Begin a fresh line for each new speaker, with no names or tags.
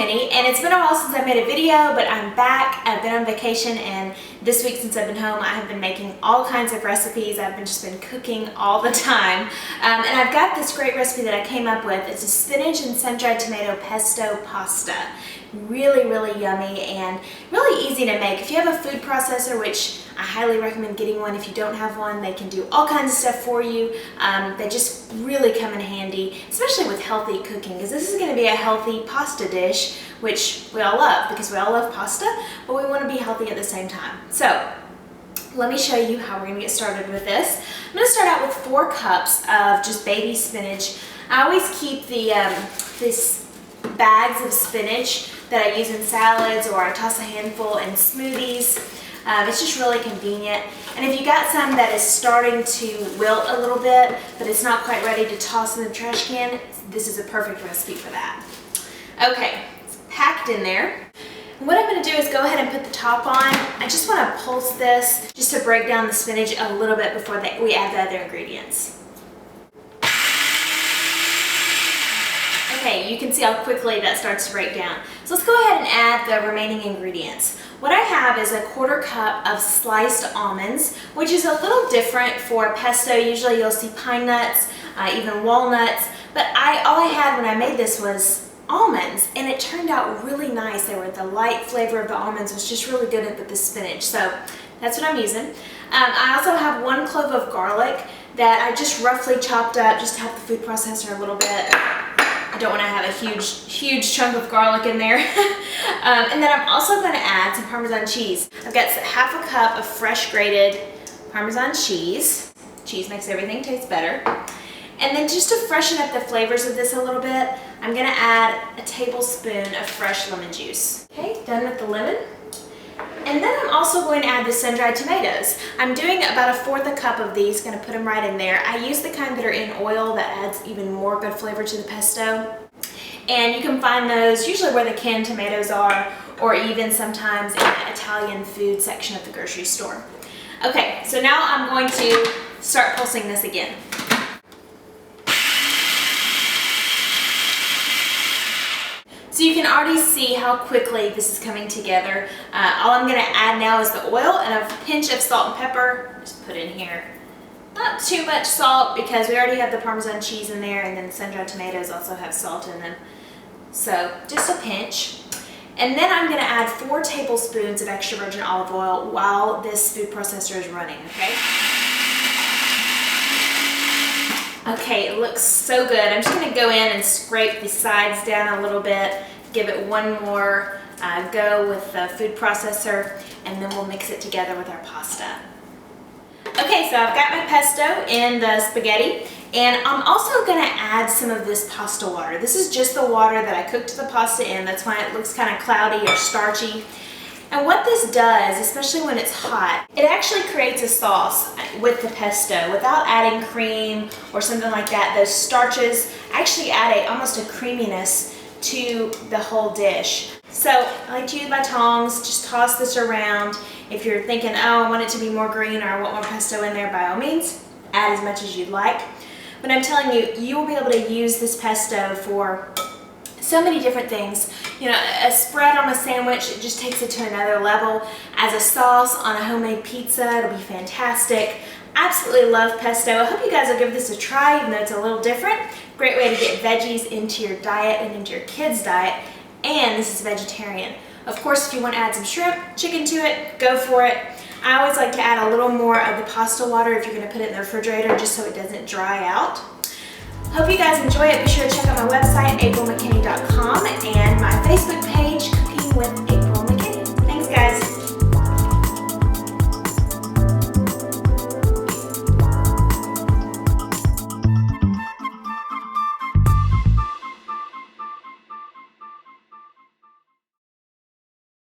Mckinney, and it's been a while since I made a video, but I'm back. I've been on vacation, and this week since I've been home, I have been making all kinds of recipes. I've just been cooking all the time, and I've got this great recipe that I came up with. It's a spinach and sun-dried tomato pesto pasta. Really, really yummy and really easy to make. If you have a food processor, which I highly recommend getting one. If you don't have one, they can do all kinds of stuff for you. They just really come in handy, especially with healthy cooking, because this is going to be a healthy pasta dish, which we all love because we all love pasta, but we want to be healthy at the same time. So let me show you how we're going to get started with this. I'm going to start out with 4 cups of just baby spinach. I always keep these bags of spinach that I use in salads, or I toss a handful in smoothies. It's just really convenient. And if you got some that is starting to wilt a little bit, but it's not quite ready to toss in the trash can, this is a perfect recipe for that. Okay, it's packed in there. And what I'm going to do is go ahead and put the top on. I just want to pulse this just to break down the spinach a little bit before we add the other ingredients. Okay, you can see how quickly that starts to break down. So let's go ahead and add the remaining ingredients. What I have is a 1/4 cup of sliced almonds, which is a little different for pesto. Usually you'll see pine nuts, even walnuts, but all I had when I made this was almonds, and it turned out really nice. The light flavor of the almonds was just really good with the spinach, so that's what I'm using. I also have 1 clove of garlic that I just roughly chopped up just to help the food processor a little bit. I don't want to have a huge chunk of garlic in there. And then I'm also going to add some Parmesan cheese. I've got 1/2 cup of fresh grated Parmesan cheese. Cheese makes everything taste better. And then just to freshen up the flavors of this a little bit, I'm going to add a tablespoon of fresh lemon juice. Okay, done with the lemon. And then I'm also going to add the sun-dried tomatoes. I'm doing about 1/4 cup of these, going to put them right in there. I use the kind that are in oil that adds even more good flavor to the pesto. And you can find those usually where the canned tomatoes are, or even sometimes in the Italian food section of the grocery store. Okay, so now I'm going to start pulsing this again. So you can already see how quickly this is coming together. All I'm going to add now is the oil and a pinch of salt and pepper. Just put in here. Not too much salt because we already have the Parmesan cheese in there, and then the sun-dried tomatoes also have salt in them. So just a pinch. And then I'm going to add 4 tablespoons of extra virgin olive oil while this food processor is running, okay? Okay, it looks so good. I'm just going to go in and scrape the sides down a little bit, give it one more go with the food processor, and then we'll mix it together with our pasta. Okay, so I've got my pesto in the spaghetti, and I'm also going to add some of this pasta water. This is just the water that I cooked the pasta in. That's why it looks kind of cloudy or starchy. And what this does, especially when it's hot, it actually creates a sauce with the pesto. Without adding cream or something like that, those starches actually add almost a creaminess to the whole dish. So I like to use my tongs, just toss this around. If you're thinking, oh, I want it to be more green or I want more pesto in there, by all means, add as much as you'd like. But I'm telling you, you will be able to use this pesto for so many different things. You know, a spread on a sandwich, it just takes it to another level. As a sauce on a homemade pizza, it'll be fantastic. Absolutely love pesto. I hope you guys will give this a try, even though it's a little different. Great way to get veggies into your diet and into your kids' diet. And this is vegetarian. Of course, if you want to add some shrimp, chicken to it, go for it. I always like to add a little more of the pasta water if you're going to put it in the refrigerator, just so it doesn't dry out. Hope you guys enjoy it. Be sure to check out my website, aprilmckinney.com, and my Facebook page, Cooking with